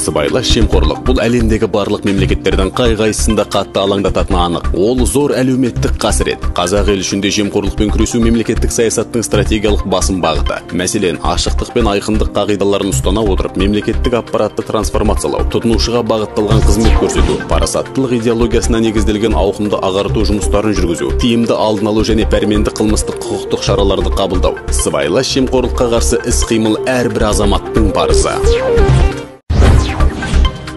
Сыбайлас жемқорлық бұл әлемдегі барлық мемлекеттердің қай-қайсысында қатты алаңдататыны анық. Ол зор әлеуметтік қасірет. Қазақ ел ішінде жемқорлықпен күресу мемлекеттік саясаттың стратегиялық басым бағыты. Мәселен, ашықтық пен айқындық қағидаларын ұстана отырып, мемлекеттік аппаратты трансформациялау, тұтынушыға бағытталған қызмет көрсету, парасаттылық идеологиясына негізделген ауқымды ағарту жұмыстарын жүргізу, тиімді алдын алу және пәрменді қылмыстық құқықтық шараларды қабылдау. Сыбайлас жемқорлыққа қарсы іс-қимыл әрбір азаматтың парызы.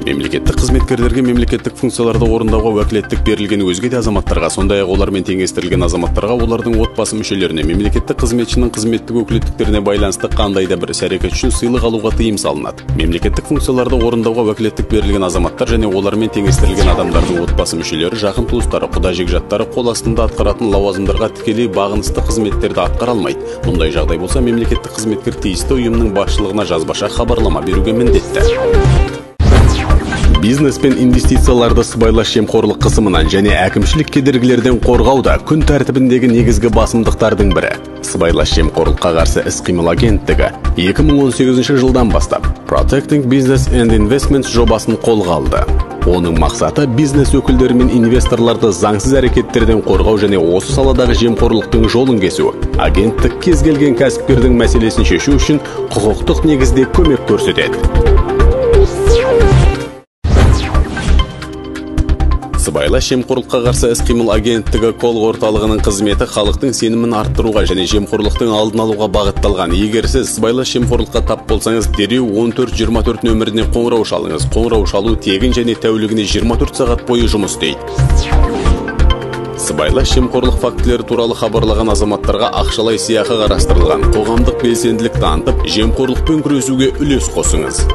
Мемлекеттік қызметкерлерге мемлекеттік функцияларды орындауға уәкілеттік берілген өзге де азаматтарға, сондай-ақ олармен теңестірілген азаматтарға, олардың отбасы мүшелеріне, мемлекеттік қызметшінің қызметтік өкілеттіктеріне байланысты қандай да бір іс-әрекет үшін сыйлық алуға тыйым салынады. Мемлекеттік функцияларды орындауға уәкілеттік берілген азаматтар және олармен теңестірілген адамдардың отбасы мүшелері, жақын туыстары, құда-жекжаттары қол астында атқаратын лауазымдарға тікелей бағынысты қызметтерді атқара алмайды. Мұндай жағдай болса, мемлекеттік қызметкер тиісті ұйымның басшылығына жазбаша хабарлама беруге міндетті. Бизнес пен инвестицияларды сыбайлас жемқорлық қысымынан және әкімшілік кедергілерден қорғауда күн тәртібіндегі негізгі басымдықтардың бірі. Сыбайлас жемқорлыққа қарсы іс-қимыл агенттігі 2018 жылдан бастап Protecting Business and Investments жобасын қолға алды. Оның мақсаты бизнес өкілдері мен инвесторларды заңсыз әрекеттерден қорғау және осы саладағы жемқорлықтың жолын кесу. Агенттік кез келген кәсіпкердің мәселесін шешу үшін құқықтық негізде көмек көрсетеді. Сыбайлас жемқорлыққа қарсы іс-қимыл агенттігі кол орталығының қызметі халықтың сенімін арттыруға және жемқорлықтың алдын алуға бағытталған. Егер сіз сыбайлас жемқорлыққа тап болсаңыз, дереу 1424 нөміріне қоңырау шалыңыз. Қоңырау шалу тегін және тәулігіне 24 сағат бойы жұмыс істейді. Сыбайлас жемқорлық фактілері туралы хабарлаған азаматтарға ақшалай сыйақы қарастырылған. Қоғамдық белсенділік танытып, жемқорлықпен күресуге үлес қосыңыз.